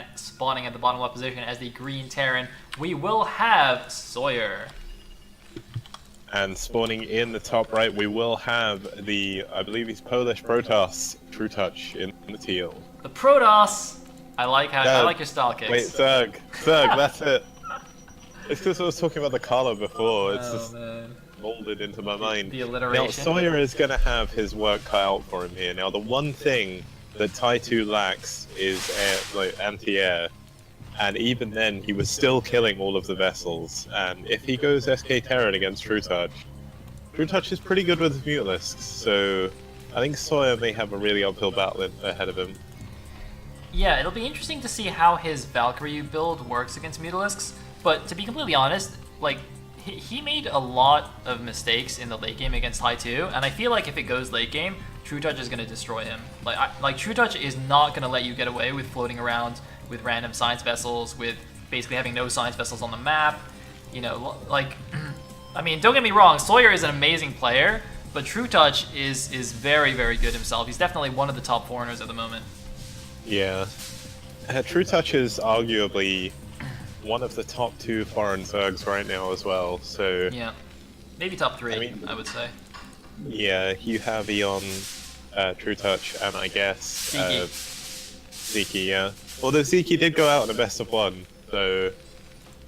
and spawning at the bottom left position as the green Terran, we will have Sawyer. And spawning in the top right, we will have the, I believe he's Polish Protoss, Trutacz in the teal. The Protoss! I like your style kicks. Wait, Zerg, that's it. It's because I was talking about the color before, it's just molded into my mind. The alliteration. Now, Sawyer is going to have his work cut out for him here. Now, the one thing that Tai2 lacks is anti-air. And even then, he was still killing all of the vessels. And if he goes SK Terran against Trutacz, Trutacz is pretty good with Mutalisks, so I think Sawyer may have a really uphill battle ahead of him. Yeah, it'll be interesting to see how his Valkyrie build works against Mutalisks, but to be completely honest, like, he made a lot of mistakes in the late game against Tai2, and I feel like if it goes late game, Trutacz is going to destroy him. Like Trutacz is not going to let you get away with floating around with random science vessels, with basically having no science vessels on the map. You know, like, I mean, don't get me wrong, Sawyer is an amazing player, but Trutacz is very, very good himself. He's definitely one of the top foreigners at the moment. Yeah. Trutacz is arguably one of the top 2 foreign Zergs right now as well, so... Yeah. Maybe top 3, I would say. Yeah, you have Eon, Trutacz, and I guess... Ziki, yeah. Although Ziki did go out in a best of 1, so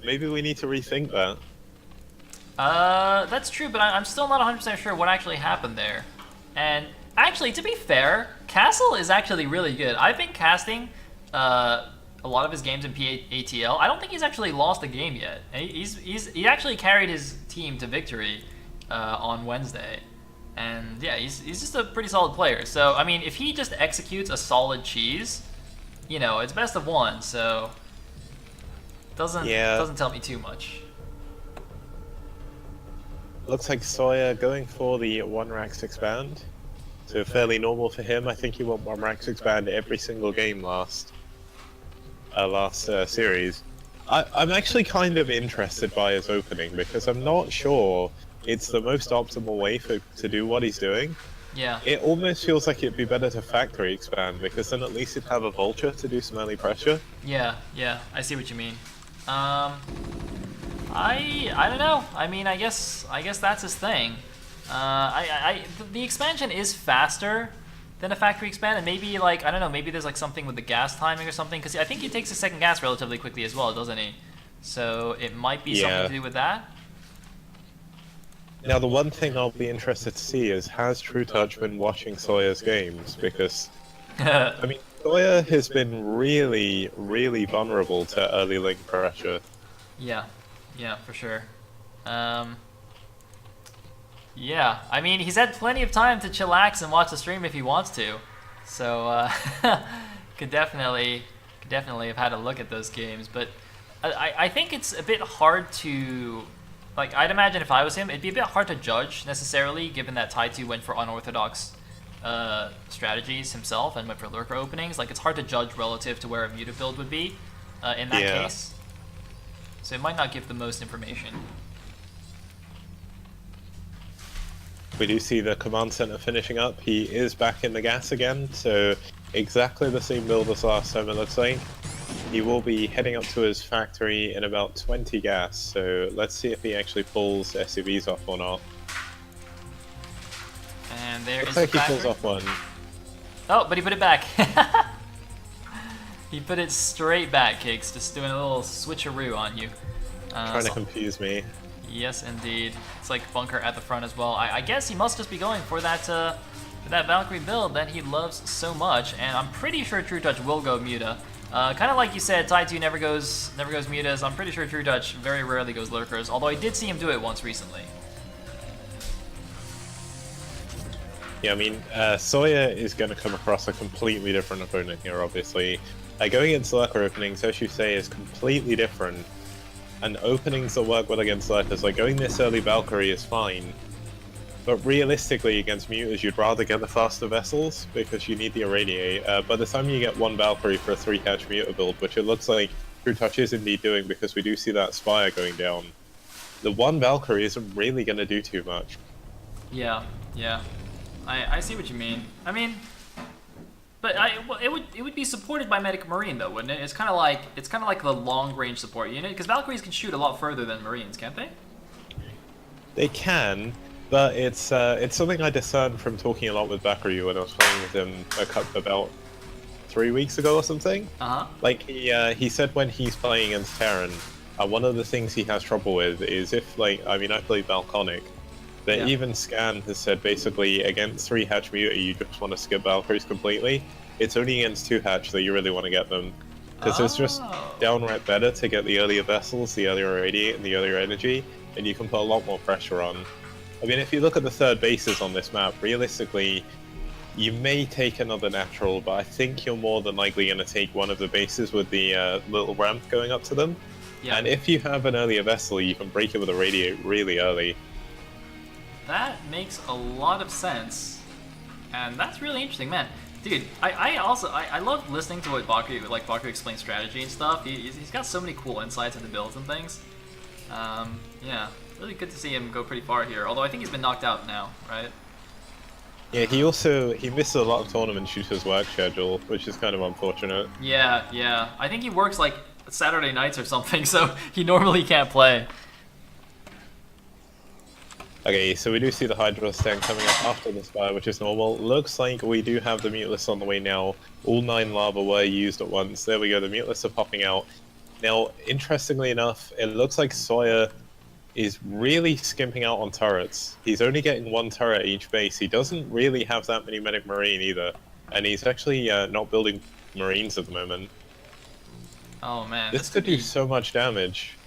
maybe we need to rethink that. That's true, but I'm still not 100% sure what actually happened there. And actually, to be fair, Castle is actually really good. I've been casting a lot of his games in PATL. I don't think he's actually lost a game yet. He actually carried his team to victory on Wednesday. And yeah, he's just a pretty solid player. So, I mean, if he just executes a solid cheese, you know, it's best of 1, so doesn't tell me too much. Looks like Sawyer going for the 1-Rax expand. So fairly normal for him. I think he won 1-Rax expand every single game last series. I'm actually kind of interested by his opening because I'm not sure it's the most optimal way to do what he's doing. Yeah. It almost feels like it'd be better to factory expand because then at least you'd have a vulture to do some early pressure. Yeah, I see what you mean. I don't know. I mean, I guess that's his thing. The expansion is faster than a factory expand, and maybe, like, I don't know, maybe there's like something with the gas timing or something, because I think he takes a second gas relatively quickly as well, doesn't he? So it might be something to do with that. Now, the one thing I'll be interested to see is, has Trutacz been watching Sawyer's games? Because, I mean, Sawyer has been really, really vulnerable to early link pressure. Yeah, for sure. Yeah, I mean, he's had plenty of time to chillax and watch the stream if he wants to. So, could definitely have had a look at those games. But I think it's a bit hard to... Like, I'd imagine if I was him, it'd be a bit hard to judge, necessarily, given that Tai2 went for unorthodox strategies himself and went for lurker openings. Like, it's hard to judge relative to where a muta build would be in that case. So it might not give the most information. We do see the command center finishing up. He is back in the gas again, so exactly the same build as last time, it looks like. He will be heading up to his factory in about 20 gas, so let's see if he actually pulls SUVs off or not. And there looks is like the he pulls off one. Oh, but he put it back. He put it straight back, Cakes, just doing a little switcheroo on you. Trying to confuse me. Yes, indeed. It's like bunker at the front as well. I guess he must just be going for that Valkyrie build that he loves so much, and I'm pretty sure Trutacz will go muta. Kind of like you said, Tai2 never goes mutas. I'm pretty sure Trutacz very rarely goes lurkers, although I did see him do it once recently. Yeah, I mean, Sawyer is going to come across a completely different opponent here, obviously. Going against lurker openings, as you say, is completely different. And openings that work well against lurkers, like going this early Valkyrie is fine. But realistically, against mutas, you'd rather get the faster vessels, because you need the irradiate. By the time you get 1 Valkyrie for a 3-catch muta build, which it looks like Trutacz is indeed doing, because we do see that Spire going down, the 1 Valkyrie isn't really going to do too much. Yeah. I see what you mean. I mean, But well, it would be supported by Medic Marine though, wouldn't it? It's kind of like the long range support unit because Valkyries can shoot a lot further than Marines, can't they? They can, but it's something I discerned from talking a lot with Bakuryu when I was playing with him about 3 weeks ago or something. Like he said when he's playing against Terran, one of the things he has trouble with is if I play Balconic, but even Scan has said basically against 3 hatch muta you just want to skip Valkyries completely. It's only against 2 hatch that you really want to get them. Because it's just downright better to get the earlier vessels, the earlier radiate, and the earlier energy, and you can put a lot more pressure on. I mean, if you look at the 3rd bases on this map, realistically, you may take another natural, but I think you're more than likely going to take one of the bases with the little ramp going up to them. Yeah. And if you have an earlier vessel, you can break it with a radiate really early. That makes a lot of sense, and that's really interesting, man. Dude, I love listening to what Bakuryu explains strategy and stuff. He's got so many cool insights into builds and things. Yeah, really good to see him go pretty far here. Although I think he's been knocked out now, right? Yeah, he misses a lot of tournaments due to his work schedule, which is kind of unfortunate. Yeah. I think he works like Saturday nights or something, so he normally can't play. Okay, so we do see the Hydra stand coming up after the Spire, which is normal. Looks like we do have the Mutalist on the way now. All 9 lava were used at once. There we go, the Mutalists are popping out. Now, interestingly enough, it looks like Sawyer is really skimping out on turrets. He's only getting 1 turret at each base. He doesn't really have that many Medic Marine either. And he's actually not building Marines at the moment. Oh man. This could do so much damage.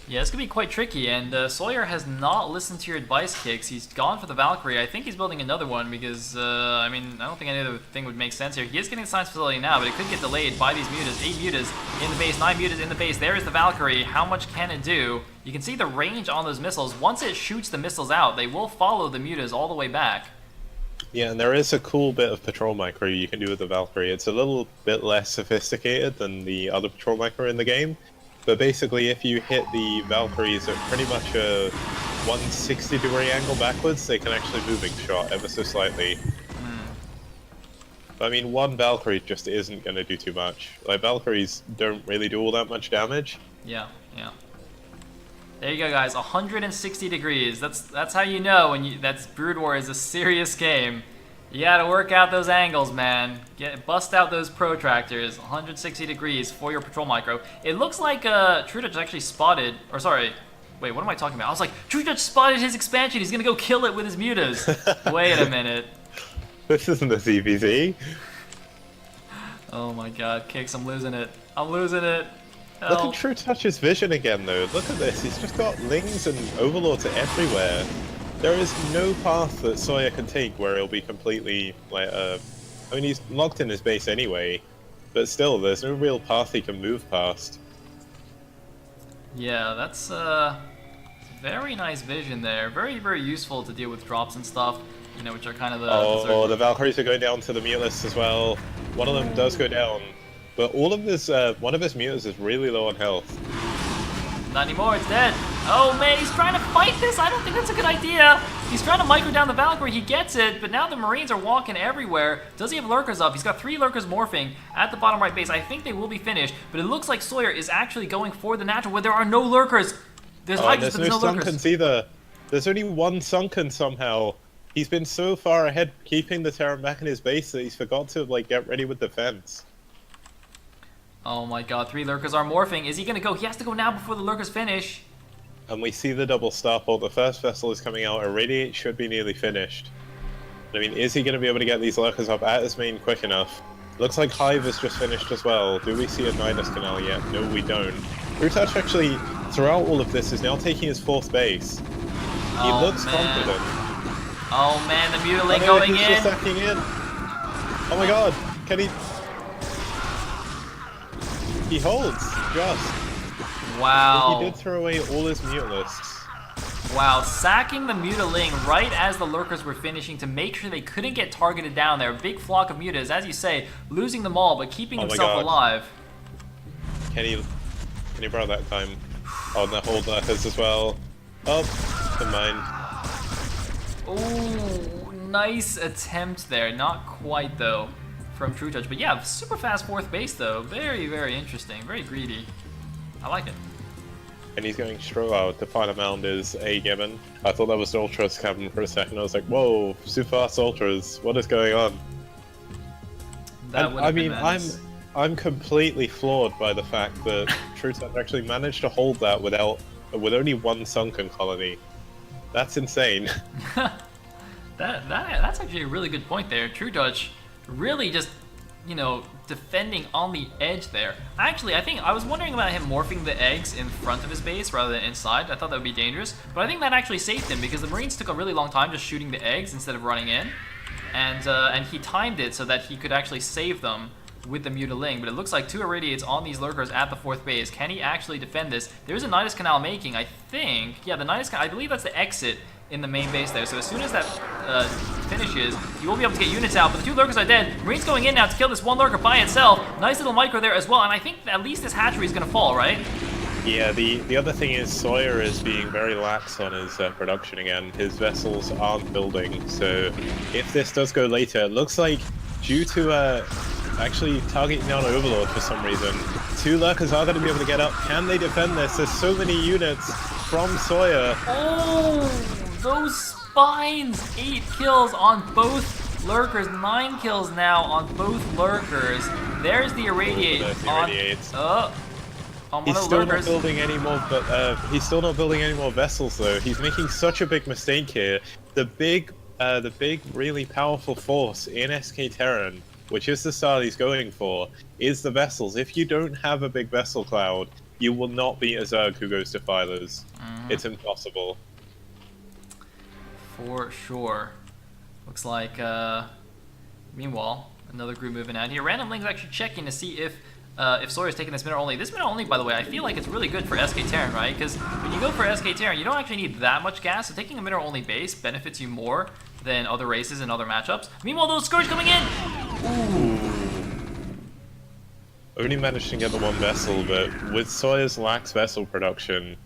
Yeah, this could be quite tricky, and Sawyer has not listened to your advice, Kicks. He's gone for the Valkyrie. I think he's building another one because, I don't think any other thing would make sense here. He is getting the science facility now, but it could get delayed by these mutas. 8 mutas in the base, 9 mutas in the base. There is the Valkyrie. How much can it do? You can see the range on those missiles. Once it shoots the missiles out, they will follow the mutas all the way back. Yeah, and there is a cool bit of patrol micro you can do with the Valkyrie. It's a little bit less sophisticated than the other patrol micro in the game. But basically, if you hit the Valkyries at pretty much a 160-degree angle backwards, they can actually moving shot ever so slightly. But, I mean, 1 Valkyrie just isn't going to do too much. Like, Valkyries don't really do all that much damage. Yeah. There you go, guys. 160 degrees. That's how you know that's Brood War is a serious game. You gotta work out those angles, man. Bust out those protractors. 160 degrees for your patrol micro. It looks like Trutacz actually spotted, or sorry, wait, what am I talking about? I was like, Trutacz spotted his expansion. He's gonna go kill it with his mutas. Wait a minute. This isn't the ZvT. Oh my god, Kicks, I'm losing it. I'm losing it. Look at Trutach's vision again, though. Look at this. He's just got Lings and Overlords everywhere. There is no path that Sawyer can take where he'll be completely, I mean, he's locked in his base anyway, but still, there's no real path he can move past. Yeah, that's very nice vision there. Very, very useful to deal with drops and stuff, which are kind of the... the Valkyries are going down to the Mutalists as well. One of them does go down, but all of his, one of his Mutalists is really low on health. Not anymore, it's dead. Oh man, he's trying to fight this. I don't think that's a good idea. He's trying to micro down the Valkyrie. He gets it, but now the Marines are walking everywhere. Does he have lurkers up? He's got 3 lurkers morphing at the bottom right base. I think they will be finished, but it looks like Sawyer is actually going for the natural where there are no lurkers. There's Hydras, but there's no lurkers. Sunkens either. There's only 1 Sunken somehow. He's been so far ahead keeping the Terran back in his base that he's forgot to get ready with defense. Oh my god, 3 lurkers are morphing. Is he gonna go? He has to go now before the lurkers finish. And we see the double starport. The first vessel is coming out. Irradiate should be nearly finished. I mean, is he going to be able to get these lurkers up at his main quick enough? Looks like Hive is just finished as well. Do we see a Nidus Canal yet? No, we don't. Trutacz actually, throughout all of this, is now taking his 4th base. He looks confident. Oh man, the Mutiling going he's in. Just stacking in. Oh my god, can he... He holds, just. Wow. But he did throw away all his Mutalisks. Wow, sacking the Mutiling right as the lurkers were finishing to make sure they couldn't get targeted down there. A big flock of mutas, as you say, losing them all, but keeping himself alive. Can he borrow that time? Oh, and the hold lurkers as well. Oh, never mind. Ooh, nice attempt there. Not quite, though. from Trutacz. But yeah, super fast 4th base though. Very, very interesting. Very greedy. I like it. And he's going straight out. The final mound is a given. I thought that was the Ultras cabin for a second. I was like, whoa, super fast Ultras. What is going on? That would have been I'm completely floored by the fact that Trutacz actually managed to hold that with only one sunken colony. That's insane. That's actually a really good point there. Trutacz really just, you know, defending on the edge there. Actually, I was wondering about him morphing the eggs in front of his base rather than inside. I thought that would be dangerous, but I think that actually saved him because the Marines took a really long time just shooting the eggs instead of running in, and he timed it so that he could actually save them with the Mutiling. But it looks like 2 Irradiates on these lurkers at the 4th base. Can he actually defend this? There's a Nidus Canal making, I think. Yeah, the Nidus Canal, I believe that's the exit in the main base there. So as soon as that finishes, you will be able to get units out. But the 2 lurkers are dead. Marines going in now to kill this 1 lurker by itself. Nice little micro there as well. And I think at least this hatchery is going to fall, right? Yeah, the other thing is Sawyer is being very lax on his production again. His vessels aren't building. So if this does go later, it looks like due to actually targeting down Overlord for some reason, 2 lurkers are going to be able to get up. Can they defend this? There's so many units from Sawyer. Oh! Those spines! 8 kills on both lurkers, 9 kills now on both lurkers. There's the Irradiate on one He's of the still lurkers. not building any more, but he's still not building any more vessels though. He's making such a big mistake here. The big, really powerful force in SK Terran, which is the style he's going for, is the vessels. If you don't have a big vessel cloud, you will not beat a Zerg who goes to Phylers. It's impossible. For sure. Looks like, meanwhile, another group moving out here. Random Ling's actually checking to see if Sawyer's taking this minute only. This minute only, by the way, I feel like it's really good for SK Terran, right? Because when you go for SK Terran, you don't actually need that much gas, so taking a minute only base benefits you more than other races and other matchups. Meanwhile, those Scourge coming in! Ooh. Only managed to get the 1 vessel, but with Sawyer's lax vessel production,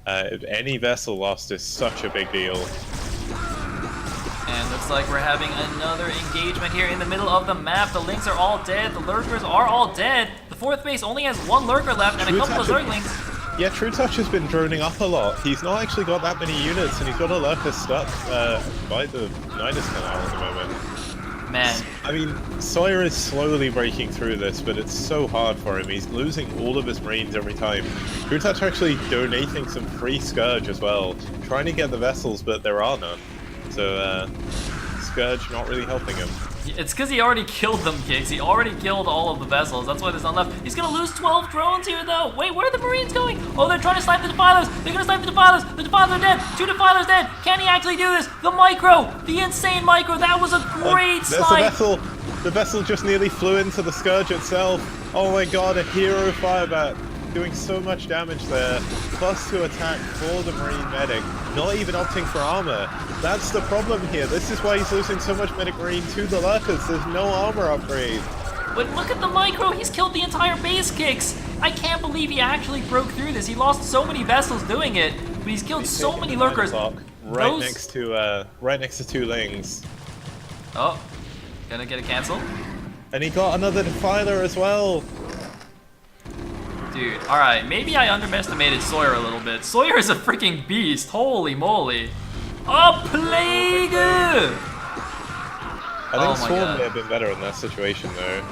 any vessel lost is such a big deal. And looks like we're having another engagement here in the middle of the map. The Lynx are all dead. The Lurkers are all dead. The 4th base only has 1 Lurker left and a couple of Zerglings. Yeah, Trutacz has been droning up a lot. He's not actually got that many units, and he's got a Lurker stuck by the Nidus Canal at the moment. Man. I mean, Sawyer is slowly breaking through this, but it's so hard for him. He's losing all of his Marines every time. Trutacz actually donating some free Scourge as well, trying to get the vessels, but there are none. So, Scourge not really helping him. It's because he already killed them, Kicks. He already killed all of the vessels. That's why there's none left. He's going to lose 12 drones here, though. Wait, where are the Marines going? Oh, they're trying to snipe the Defilers. They're going to snipe the Defilers. The Defilers are dead. 2 Defilers dead. Can he actually do this? The micro. The insane micro. That was a great snipe. There's the vessel. The vessel just nearly flew into the Scourge itself. Oh my god, a hero firebat. Doing so much damage there. +2 attack for the Marine Medic. Not even opting for armor. That's the problem here. This is why he's losing so much Medic Marine to the Lurkers. There's no armor upgrade. But look at the micro. He's killed the entire base, Kicks. I can't believe he actually broke through this. He lost so many vessels doing it, but he's killed so many Lurkers. Right next to 2 Lings. Oh, gonna get a cancel. And he got another Defiler as well. Dude, alright, maybe I underestimated Sawyer a little bit. Sawyer is a freaking beast, holy moly. A Plague! I think Swarm may have been better in that situation though.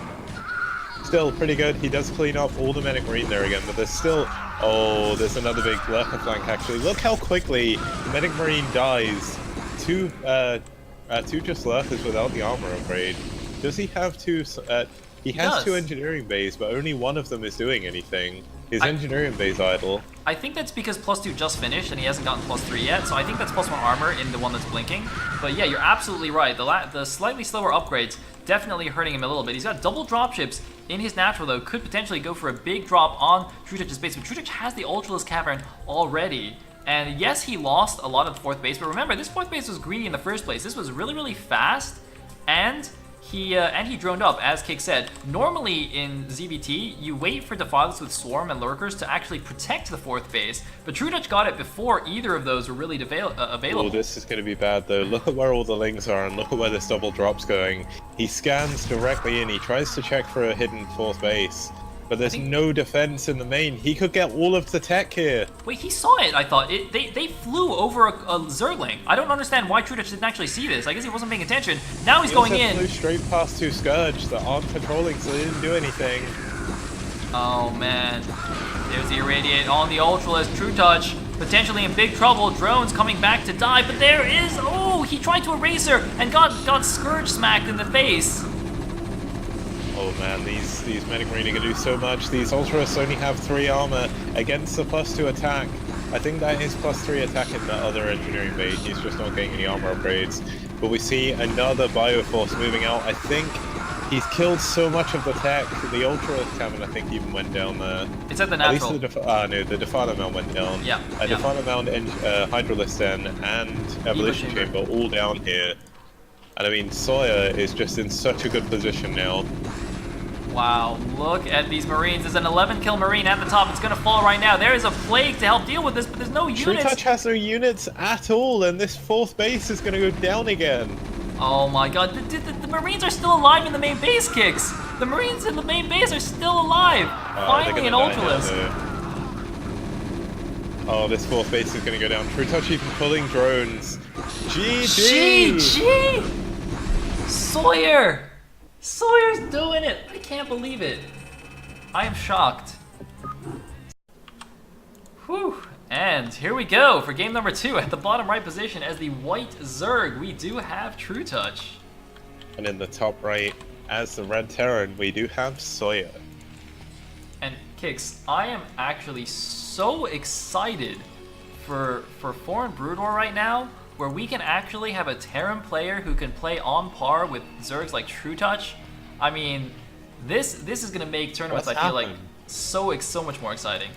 Still pretty good, he does clean up all the Medic Marine there again, but there's still... Oh, there's another big Lurker flank actually. Look how quickly the Medic Marine dies. Two just Lurkers without the armor upgrade. Does he have 2... He has 2 engineering bays, but only one of them is doing anything. His engineering bay's idle. I think that's because +2 just finished and he hasn't gotten +3 yet, so I think that's +1 armor in the one that's blinking. But yeah, you're absolutely right. The slightly slower upgrades definitely hurting him a little bit. He's got double dropships in his natural though, could potentially go for a big drop on Trutach's base, but Trutach has the Ultralisk Cavern already. And yes, he lost a lot of the 4th base, but remember, this 4th base was greedy in the first place. This was really, really fast, and he droned up, as Kick said. Normally in ZvT, you wait for Defilers with Swarm and Lurkers to actually protect the 4th base, but Trutacz got it before either of those were really available. Oh, this is going to be bad though. Look at where all the lings are and look at where this double drop's going. He scans directly in, he tries to check for a hidden 4th base, but there's no defense in the main. He could get all of the tech here. Wait, he saw it, I thought. They flew over a Zergling. I don't understand why Trutacz didn't actually see this. I guess he wasn't paying attention. Now he's going in. Flew straight past 2 Scourge that aren't patrolling, so they didn't do anything. Oh man. There's the Irradiate on the Ultralist. Trutacz potentially in big trouble. Drones coming back to die, but there is... Oh, he tried to Eraser and got Scourge smacked in the face. Oh man, these Medic Marine are going to do so much. These Ultras only have 3 armor against the +2 attack. I think that is +3 attack in the other engineering base. He's just not getting any armor upgrades. But we see another Bioforce moving out. I think he's killed so much of the tech. The Ultra Cannon, I think, even went down there. It's at the natural. At least the Defiler Mount went down. Yeah. Defiler Mount, Hydralisk Den, and Evolution Chamber all down here. And I mean, Sawyer is just in such a good position now. Wow, look at these Marines. There's an 11 kill Marine at the top. It's going to fall right now. There is a Plague to help deal with this, but there's no units. Trutacz has no units at all, and this 4th base is going to go down again. Oh my god, the Marines are still alive in the main base, Kicks. The Marines in the main base are still alive. Finally an Ultralist. Oh, this 4th base is going to go down. Trutacz even pulling drones. GG! GG! Sawyer! Sawyer's doing it! I can't believe it. I am shocked. Whew. And here we go for game number 2 at the bottom right position as the white Zerg. We do have Trutacz. And in the top right, as the red Terran, we do have Sawyer. And Kix, I am actually so excited for Foreign Brood War right now, where we can actually have a Terran player who can play on par with Zergs like Trutacz. I mean, this is gonna make tournaments, I feel like, so much more exciting.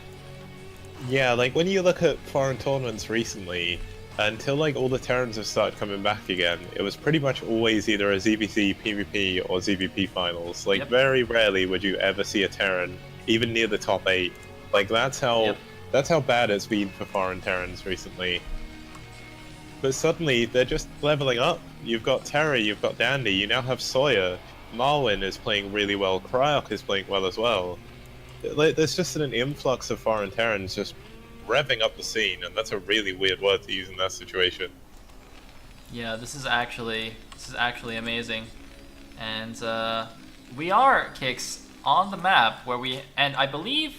Yeah, like when you look at foreign tournaments recently, until like all the Terrans have started coming back again, it was pretty much always either a ZvT, PvP, or ZvP finals. Like very rarely would you ever see a Terran even near the top 8. Like that's how bad it's been for foreign Terrans recently. But suddenly, they're just leveling up. You've got Terra, you've got Dandy, you now have Sawyer. Marwin is playing really well, Cryok is playing well as well. There's just an influx of foreign Terrans just revving up the scene, and that's a really weird word to use in that situation. Yeah, this is actually amazing. And we are, Kicks, on the map where and I believe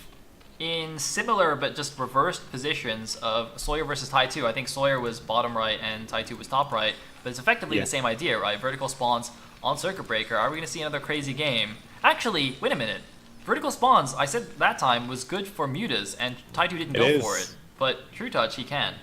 in similar but just reversed positions of Sawyer versus Tai2. I think Sawyer was bottom right and Tai2 was top right, but it's effectively the same idea, right? Vertical spawns on Circuit Breaker. Are we going to see another crazy game? Actually, wait a minute. Vertical spawns, I said that time, was good for Mutas, and Tai2 didn't go for it. But Trutacz, he can.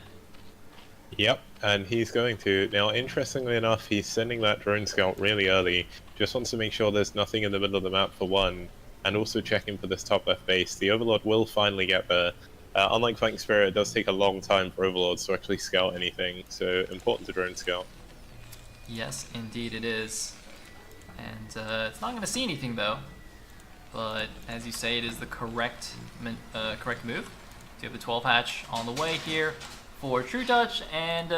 Yep, and he's going to. Now, interestingly enough, he's sending that drone scout really early. Just wants to make sure there's nothing in the middle of the map for one. And also checking for this top left base. The Overlord will finally get there. Unlike Fighting Spirit, it does take a long time for Overlords to actually scout anything, so important to drone scout. Yes, indeed it is. And it's not going to see anything though. But as you say, it is the correct move. So you have the 12 hatch on the way here for Trutacz, and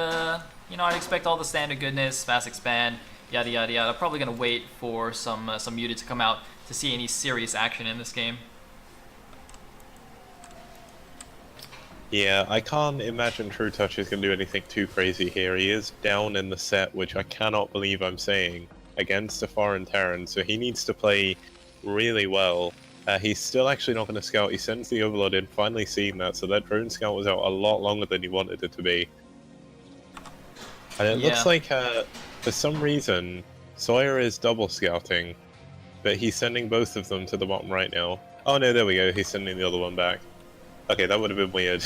you know, I'd expect all the standard goodness, fast expand, yada yada yada. Probably going to wait for some muted to come out to see any serious action in this game. Yeah, I can't imagine Trutacz is going to do anything too crazy here. He is down in the set, which I cannot believe I'm saying, against a foreign Terran, so he needs to play really well. He's still actually not going to scout. He sends the Overlord in, finally seeing that, so that drone scout was out a lot longer than he wanted it to be. And it looks like, for some reason, Sawyer is double scouting, but he's sending both of them to the bottom right now. Oh no, there we go, he's sending the other one back. Okay, that would have been weird.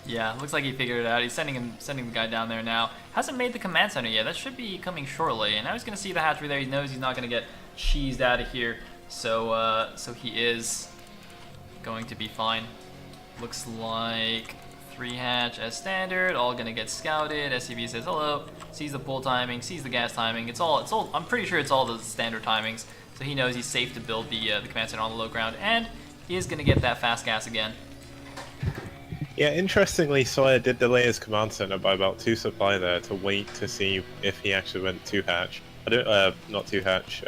Yeah, looks like he figured it out. He's sending the guy down there now. Hasn't made the command center yet. That should be coming shortly. And now he's going to see the hatchery there. He knows he's not going to get cheesed out of here. So he is going to be fine. Looks like 3 hatch as standard, all gonna get scouted. SCV says hello, sees the pull timing, sees the gas timing. It's all. I'm pretty sure it's all the standard timings, so he knows he's safe to build the command center on the low ground, and he is gonna get that fast gas again. Yeah, interestingly, Sawyer did delay his command center by about 2 supply there to wait to see if he actually went 2 hatch. I don't, not 2 hatch,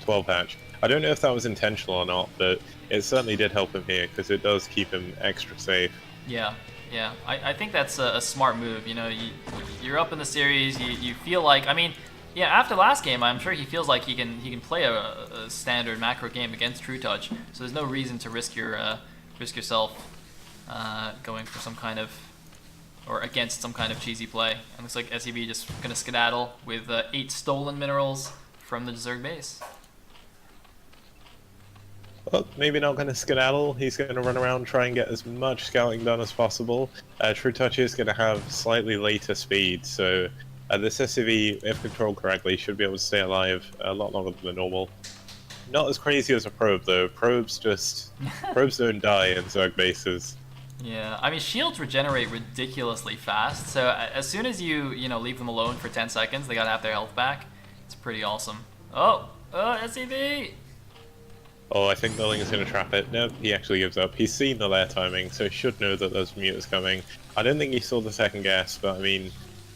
12 hatch. I don't know if that was intentional or not, but it certainly did help him here because it does keep him extra safe. Yeah, yeah. I think that's a smart move. You know, you're up in the series. You feel like, I mean, yeah. After last game, I'm sure he feels like he can play a standard macro game against Trutacz. So there's no reason to risk yourself going for some kind of or against some kind of cheesy play. And looks like SEB just gonna skedaddle with 8 stolen minerals from the Zerg base. Well, maybe not going to skedaddle. He's going to run around, try and get as much scouting done as possible. Trutacz is going to have slightly later speed, so this SCV, if controlled correctly, should be able to stay alive a lot longer than normal. Not as crazy as a probe, though. Probes don't die in Zerg bases. Yeah, I mean, shields regenerate ridiculously fast, so as soon as you leave them alone for 10 seconds, they gotta have their health back. It's pretty awesome. Oh, SCV! Oh, I think Milling is going to trap it. Nope, he actually gives up. He's seen the lair timing, so he should know that there's mutas coming. I don't think he saw the second guess, but I mean,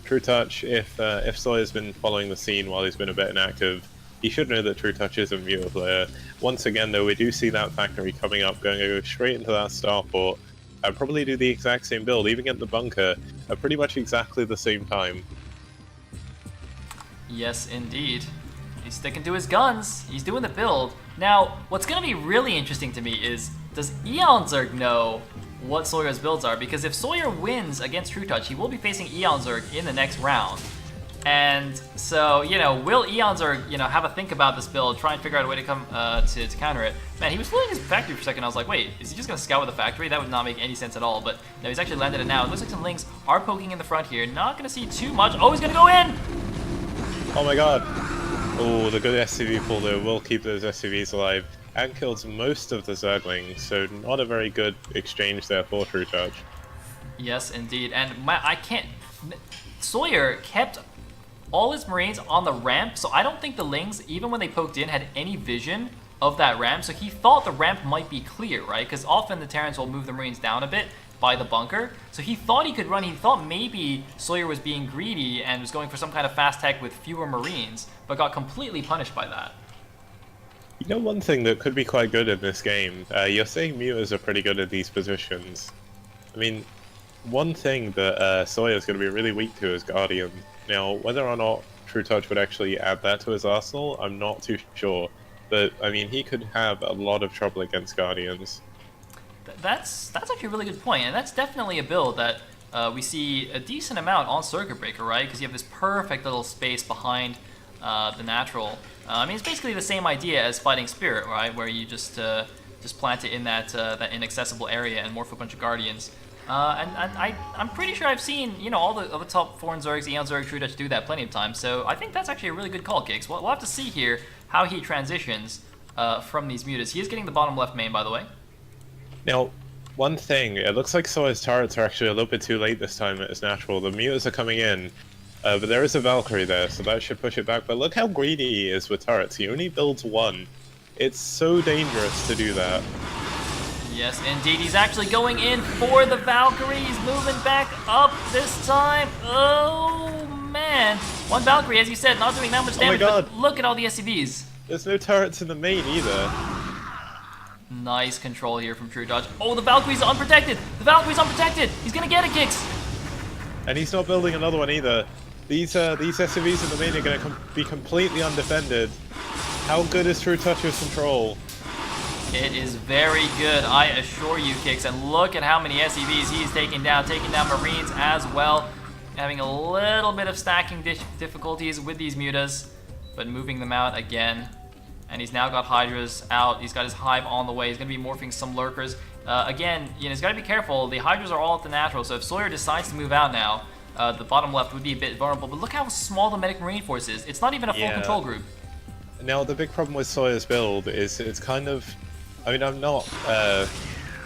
Trutacz, if Sawyer's been following the scene while he's been a bit inactive, he should know that Trutacz is a muta player. Once again, though, we do see that factory coming up, going to go straight into that starport, and probably do the exact same build, even get the bunker at pretty much exactly the same time. Yes, indeed. He's sticking to his guns. He's doing the build. Now, what's going to be really interesting to me is, does Eon Zerg know what Sawyer's builds are? Because if Sawyer wins against Trutacz, he will be facing Eon Zerg in the next round. And so, will Eon Zerg, have a think about this build, try and figure out a way to come to counter it? Man, he was fooling his factory for a second. I was like, wait, is he just going to scout with the factory? That would not make any sense at all. But no, he's actually landed it now. It looks like some Lings are poking in the front here. Not going to see too much. Oh, he's going to go in! Oh my god. Oh, the good SCV pull though will keep those SCVs alive and kills most of the Zerglings, so not a very good exchange there for Trutacz. Yes, indeed. And Sawyer kept all his Marines on the ramp, so I don't think the Lings, even when they poked in, had any vision of that ramp, so he thought the ramp might be clear, right? Because often the Terrans will move the Marines down a bit by the bunker, so he thought he could run. He thought maybe Sawyer was being greedy and was going for some kind of fast tech with fewer Marines, but got completely punished by that. You know, one thing that could be quite good in this game, you're saying mutas are pretty good at these positions. I mean, one thing that Sawyer's going to be really weak to is Guardian. Now, whether or not Trutacz would actually add that to his arsenal, I'm not too sure. But, I mean, he could have a lot of trouble against Guardians. That's actually a really good point, and that's definitely a build that we see a decent amount on Circuit Breaker, right? Because you have this perfect little space behind the natural. I mean, it's basically the same idea as Fighting Spirit, right? Where you just plant it in that inaccessible area and morph a bunch of Guardians. I'm pretty sure I've seen all the top foreign Zergs, Eon Zerg, Trutacz do that plenty of times. So I think that's actually a really good call, Kicks. We'll have to see here how he transitions from these mutas. He is getting the bottom left main, by the way. Now, one thing, it looks like Sawyer's turrets are actually a little bit too late this time at his natural. The mutas are coming in, but there is a Valkyrie there, so that should push it back. But look how greedy he is with turrets. He only builds 1. It's so dangerous to do that. Yes, indeed. He's actually going in for the Valkyrie. He's moving back up this time. Oh, man. 1 Valkyrie, as you said, not doing that much damage, but look at all the SCVs. There's no turrets in the main either. Nice control here from Trutacz. Oh, the Valkyrie's unprotected. The Valkyrie's unprotected. He's going to get it, Kicks. And he's not building another one either. These SCVs in the main are going to be completely undefended. How good is Trutacz's control? It is very good, I assure you, Kicks. And look at how many SCVs he's taking down Marines as well. Having a little bit of stacking difficulties with these mutas, but moving them out again. And he's now got Hydras out. He's got his Hive on the way. He's going to be morphing some Lurkers. Again, he's got to be careful. The Hydras are all at the natural, so if Sawyer decides to move out now, the bottom left would be a bit vulnerable. But look how small the Medic Marine force is. It's not even a full control group. Now, the big problem with Sawyer's build is it's kind of... I mean, I'm not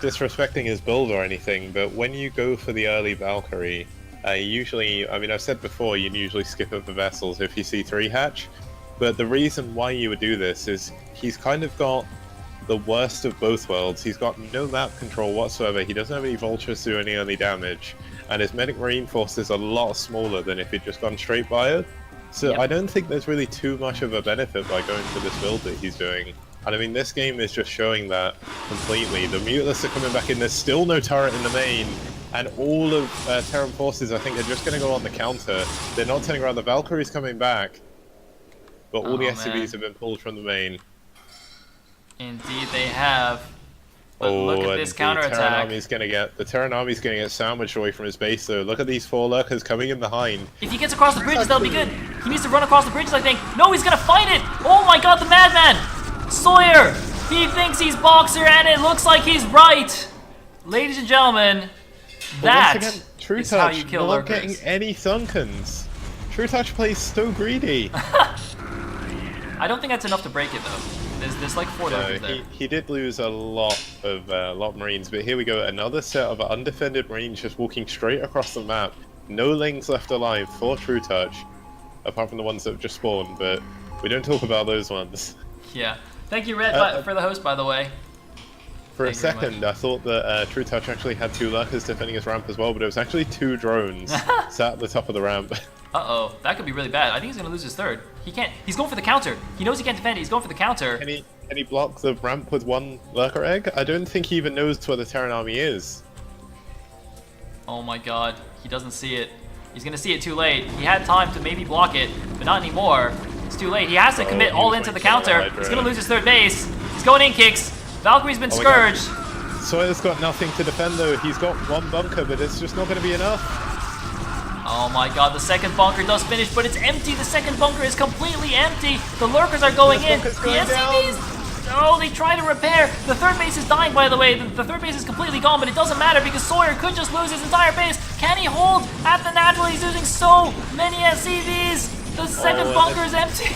disrespecting his build or anything, but when you go for the early Valkyrie, usually, I mean, I've said before, you'd usually skip up the vessels if you see 3 hatch, but the reason why you would do this is he's kind of got the worst of both worlds. He's got no map control whatsoever, he doesn't have any vultures to do any early damage, and his medic marine force is a lot smaller than if he'd just gone straight bio. So I don't think there's really too much of a benefit by going for this build that he's doing. And I mean, this game is just showing that completely. The Mutalisks are coming back in, there's still no turret in the main, and all of Terran forces, I think, are just going to go on the counter. They're not turning around, the Valkyrie's coming back, but all the SCVs have been pulled from the main. Indeed they have. But look at this counterattack. The Terran army's going to get sandwiched away from his base, though. Look at these 4 lurkers coming in behind. If he gets across the bridges, that'll be good. He needs to run across the bridges, I think. No, he's going to fight it. Oh my god, the madman. Sawyer. He thinks he's Boxer, and it looks like he's right. Ladies and gentlemen, that is how you kill not lurkers. Getting any Sunkens. Trutacz plays so greedy. I don't think that's enough to break it, though. There's like 4 lurkers there. He did lose a lot of Marines, but here we go, another set of undefended Marines just walking straight across the map. No lings left alive for Trutacz, apart from the ones that have just spawned, but we don't talk about those ones. Yeah. Thank you, Red, for the host, by the way. For a second, I thought that Trutacz actually had 2 lurkers defending his ramp as well, but it was actually 2 drones sat at the top of the ramp. Uh-oh, that could be really bad. I think he's going to lose his 3rd. He can't. He's going for the counter. He knows he can't defend it. He's going for the counter. Can he block the ramp with 1 lurker egg? I don't think he even knows where the Terran army is. Oh my god, he doesn't see it. He's going to see it too late. He had time to maybe block it, but not anymore. It's too late. He has to commit all into the counter. He's going to lose his 3rd base. He's going in kicks. Valkyrie's been scourged. Sawyer's got nothing to defend though. He's got 1 bunker, but it's just not going to be enough. Oh my god, the 2nd bunker does finish, but it's empty. The 2nd bunker is completely empty. The lurkers are going in. The SCVs, oh, they try to repair. The 3rd base is dying, by the way. The 3rd base is completely gone, but it doesn't matter because Sawyer could just lose his entire base. Can he hold at the natural? He's losing so many SCVs. The 2nd bunker is empty.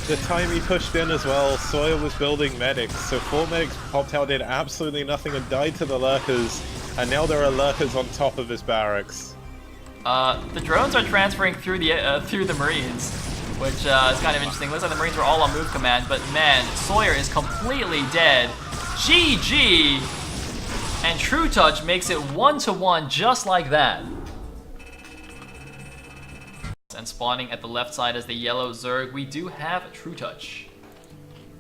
The time he pushed in as well, Sawyer was building medics, so 4 medics popped out, did absolutely nothing and died to the lurkers, and now there are lurkers on top of his barracks. The drones are transferring through the Marines, which is kind of interesting. Looks like the Marines were all on move command, but man, Sawyer is completely dead. GG! And Trutacz makes it 1-1 just like that. And spawning at the left side as the yellow Zerg, we do have Trutacz.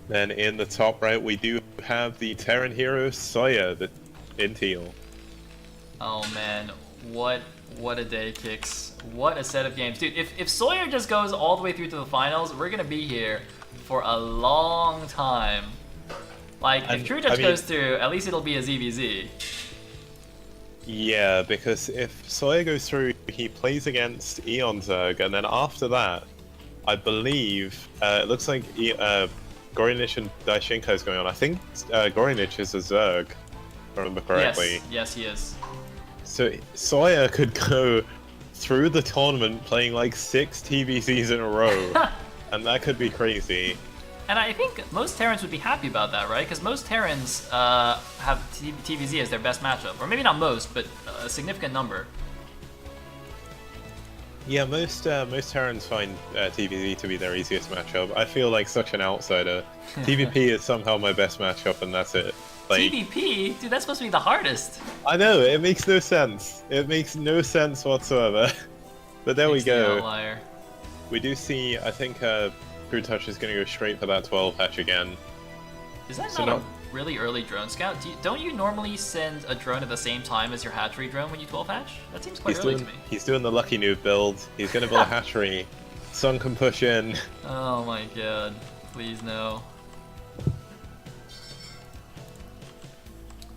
Then in the top right, we do have the Terran hero Sawyer in teal. Oh man, what a day, Kicks. What a set of games. Dude, if Sawyer just goes all the way through to the finals, we're gonna be here for a long time. Like, if Trutacz goes through, at least it'll be a ZvZ. Yeah, because if Sawyer goes through, he plays against Eon Zerg, and then after that, I believe, it looks like Gorinich and Daishinka is going on. I think Gorinich is a Zerg, if I remember correctly. Yes, he is. So Sawyer could go through the tournament playing like 6 TVCs in a row, and that could be crazy. And I think most Terrans would be happy about that, right? Because most Terrans have TVZ as their best matchup. Or maybe not most, but a significant number. Yeah, most Terrans find TVZ to be their easiest matchup. I feel like such an outsider. TVP is somehow my best matchup, and that's it. Like, TVP? Dude, that's supposed to be the hardest. I know, it makes no sense. It makes no sense whatsoever. But there we go. The outlier. We do see, I think Trutacz is going to go straight for that 12 hatch again. Is that not a really early drone scout? Don't you normally send a drone at the same time as your hatchery drone when you 12 hatch? That seems quite early to me. He's doing the lucky noob build. He's going to build a hatchery. Sun can push in. Oh my god. Please no.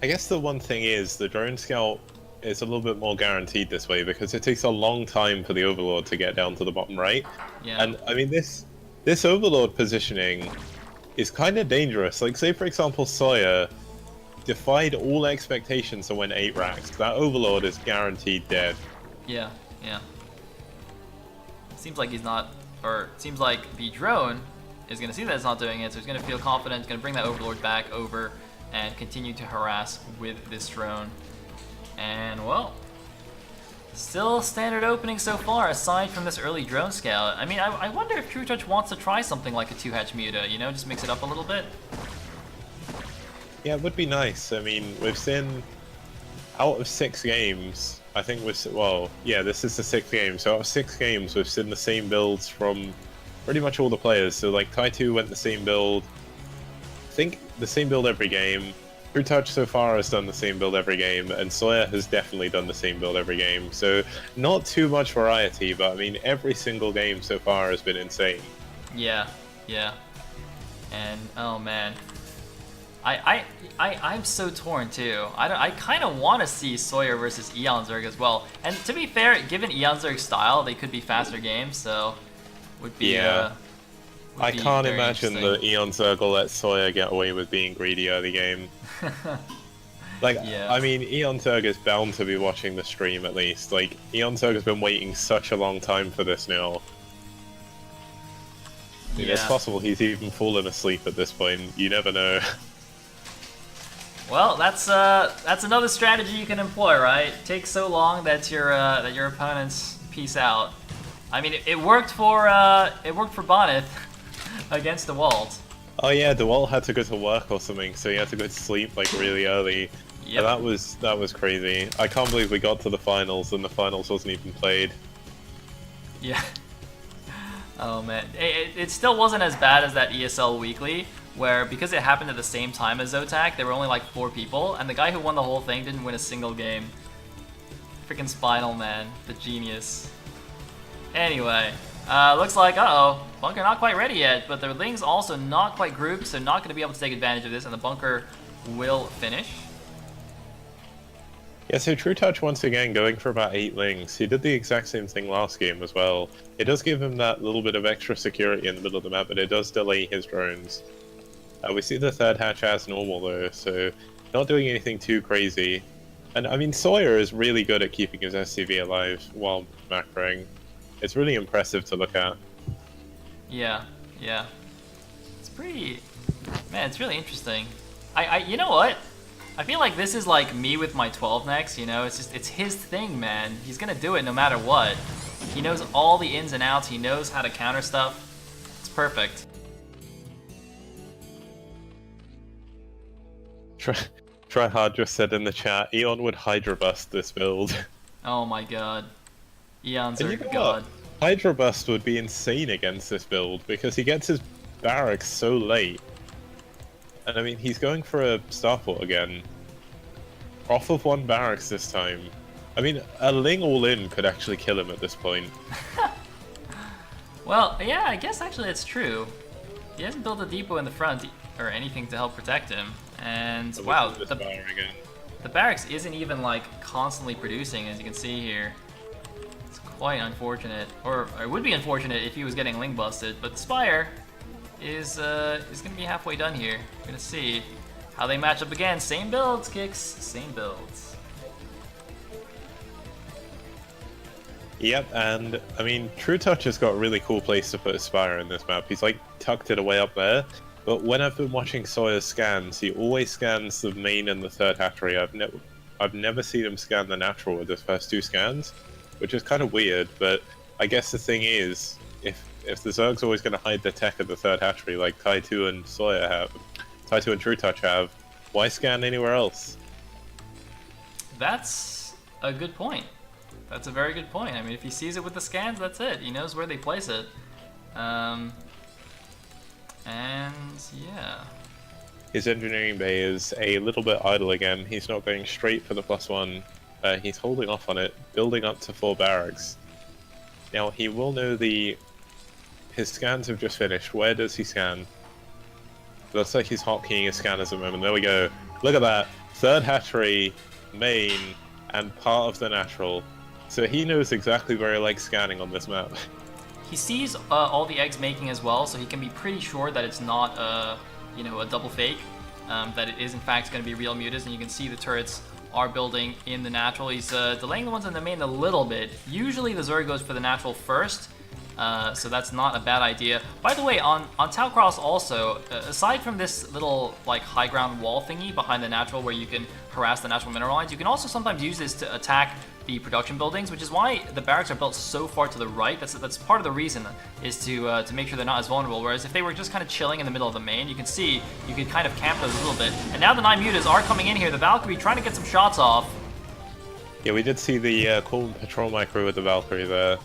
I guess the one thing is, the drone scout is a little bit more guaranteed this way because it takes a long time for the Overlord to get down to the bottom right. Yeah. And I mean, this Overlord positioning is kind of dangerous. Like, say for example, Sawyer defied all expectations and went 8 racks. That Overlord is guaranteed dead. Yeah. Seems like he's not, or seems like the drone is going to see that it's not doing it, so he's going to feel confident, going to bring that Overlord back over, and continue to harass with this drone. And well, still standard opening so far, aside from this early drone scale. I mean, I wonder if Trutacz wants to try something like a 2-hatch muta, you know, just mix it up a little bit. Yeah, it would be nice. I mean, we've seen out of 6 games, I think well, yeah, this is the 6th game. So out of 6 games, we've seen the same builds from pretty much all the players. So like Tai2 went the same build. I think the same build every game. Trutacz so far has done the same build every game, and Sawyer has definitely done the same build every game. So not too much variety, but I mean every single game so far has been insane. Yeah, yeah. And oh man, I'm so torn too. I kind of want to see Sawyer versus Eon Zerg as well. And to be fair, given Eon Zerg's style, they could be faster games, so would be yeah. I can't imagine the that Eon Zerg will let Sawyer get away with being greedy early game. Like, yeah. I mean, Eon Zerg is bound to be watching the stream at least. Like, Eon Zerg has been waiting such a long time for this now. I mean, it's possible he's even fallen asleep at this point. You never know. Well, that's another strategy you can employ, right? Take so long that your opponents peace out. I mean, it worked for Bonnet against DeWalt. Oh yeah, DeWalt had to go to work or something, so he had to go to sleep like really early. Yep. And that was crazy. I can't believe we got to the finals and the finals wasn't even played. Yeah. Oh man, it still wasn't as bad as that ESL Weekly, where because it happened at the same time as ZvT, there were only like 4 people, and the guy who won the whole thing didn't win a single game. Freaking Spinal, man, the genius. Anyway, looks like, Bunker not quite ready yet, but the Ling's also not quite grouped, so not going to be able to take advantage of this, and the Bunker will finish. Yeah, so Trutacz once again going for about 8 Lings. He did the exact same thing last game as well. It does give him that little bit of extra security in the middle of the map, but it does delay his drones. We see the 3rd hatch as normal though, so not doing anything too crazy. And I mean, Sawyer is really good at keeping his SCV alive while macroing. It's really impressive to look at. Yeah, yeah. It's pretty... Man, it's really interesting. You know what? I feel like this is like me with my 12 next, you know? It's his thing, man. He's gonna do it no matter what. He knows all the ins and outs. He knows how to counter stuff. It's perfect. Try Hard just said in the chat, Eon would Hydra Bust this build. Oh my god. Eon's And are you know god. what? Hydra Bust would be insane against this build because he gets his barracks so late. And I mean, he's going for a starport again. Off of 1 barracks this time. I mean, a Ling all-in could actually kill him at this point. Well, yeah, I guess actually it's true. He hasn't built a depot in the front or anything to help protect him. And wow, the barracks isn't even like constantly producing, as you can see here. It's quite unfortunate, or it would be unfortunate if he was getting Ling busted. But the Spire is gonna be halfway done here. We're gonna see how they match up again. Same builds, Kicks. Same builds. Yep, and I mean, Trutacz has got a really cool place to put his Spire in this map. He's like tucked it away up there. But when I've been watching Sawyer's scans, he always scans the main and the 3rd hatchery. I've never seen him scan the natural with his first 2 scans, which is kind of weird. But I guess the thing is, if the Zerg's always going to hide the tech at the 3rd hatchery, like Tai2 and Sawyer have, Tai2 and Trutacz have, why scan anywhere else? That's a good point. That's a very good point. I mean, if he sees it with the scans, that's it. He knows where they place it. And yeah. His engineering bay is a little bit idle again. He's not going straight for the +1. He's holding off on it, building up to 4 barracks. Now, he will know his scans have just finished. Where does he scan? Looks like he's hotkeying his scanners at the moment. There we go. Look at that. 3rd hatchery, main, and part of the natural. So he knows exactly where he likes scanning on this map. He sees all the eggs making as well, so he can be pretty sure that it's not a double fake, that it is in fact going to be real mutas, and you can see the turrets are building in the natural. He's delaying the ones in the main a little bit. Usually the Zerg goes for the natural first, So that's not a bad idea. By the way, on Tau Cross also, aside from this little like high ground wall thingy behind the natural where you can harass the natural mineral lines, you can also sometimes use this to attack the production buildings, which is why the barracks are built so far to the right. That's part of the reason, is to make sure they're not as vulnerable. Whereas if they were just kind of chilling in the middle of the main, you can see you could kind of camp those a little bit. And now the 9 mutas are coming in here. The Valkyrie trying to get some shots off. Yeah, we did see the cool patrol micro with the Valkyrie there.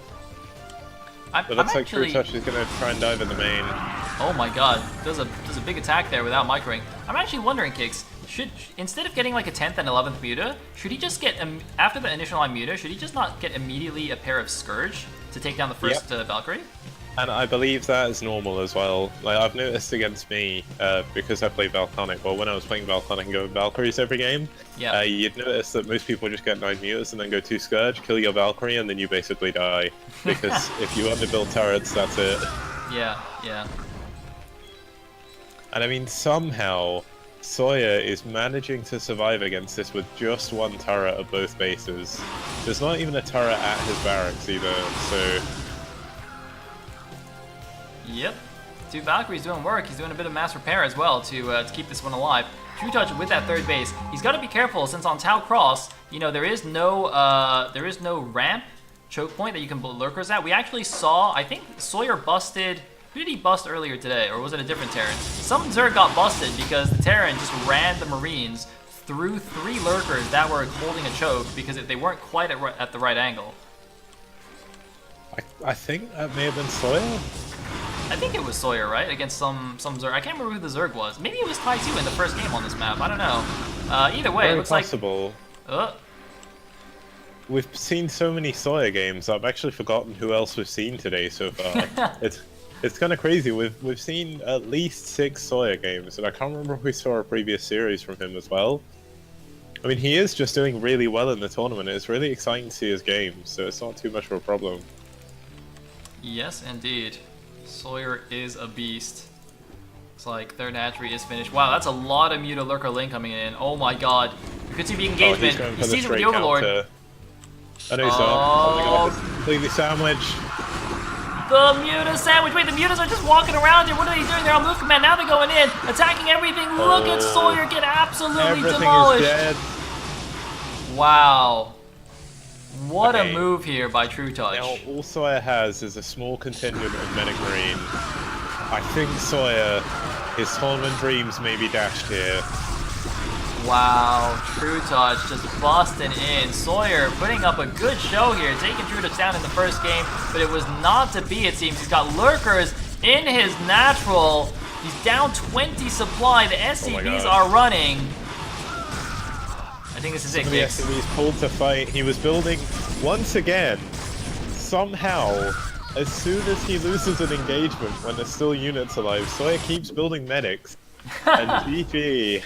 It looks like Trutacz is going to try and dive in the main. Oh my god, does a big attack there without microing. I'm actually wondering, Kicks, should, instead of getting like a 10th and 11th muta, should he just get, after the initial line muta, should he just not get immediately a pair of Scourge to take down the first Valkyrie? And I believe that is normal as well. Like, I've noticed against me, because I play Valconic, well, when I was playing Valconic and going Valkyries every game, you'd notice that most people just get 9 mutas and then go 2 Scourge, kill your Valkyrie, and then you basically die. Because if you underbuild turrets, that's it. Yeah, yeah. And I mean, somehow, Sawyer is managing to survive against this with just 1 turret at both bases. There's not even a turret at his barracks either, so... Yep. 2 Valkyries doing work. He's doing a bit of mass repair as well to keep this one alive. Trutacz with that 3rd base. He's got to be careful since on Tau Cross, you know, there is no ramp choke point that you can build lurkers at. We actually saw, I think Sawyer busted. Who did he bust earlier today, or was it a different Terran? Some Zerg got busted because the Terran just ran the Marines through 3 lurkers that were holding a choke because they weren't quite at the right angle. I think that may have been Sawyer. I think it was Sawyer, right? Against some Zerg. I can't remember who the Zerg was. Maybe it was Tai 2 in the first game on this map. I don't know. Either way, Very it looks possible. like... We've seen so many Sawyer games, I've actually forgotten who else we've seen today so far. It's kind of crazy. We've seen at least 6 Sawyer games, and I can't remember if we saw a previous series from him as well. I mean, he is just doing really well in the tournament. It's really exciting to see his games, so it's not too much of a problem. Yes, indeed. Sawyer is a beast. Looks like 3rd hatchery is finished. Wow, that's a lot of Muta Lurker Lane coming in. Oh my god. You could see the engagement. He sees it with the Overlord. I know he's not. Completely sandwich. The Muta sandwich. Wait, the Mutas are just walking around here. What are they doing? They're on move command. Now they're going in, attacking everything. Look at Sawyer get absolutely demolished. Everything is dead. Wow. What a move here by Trutacz. Now, all Sawyer has is a small contingent of Medic Marine. I think Sawyer, his tournament dreams may be dashed here. Wow, Trutacz just busting in. Sawyer putting up a good show here, taking Trutacz down in the first game, but it was not to be, it seems. He's got lurkers in his natural. He's down 20 supply. The SCVs are running. I think this is it, Kicks. The SCVs pulled to fight. He was building, once again, somehow, as soon as he loses an engagement when there's still units alive, Sawyer keeps building medics. And GG.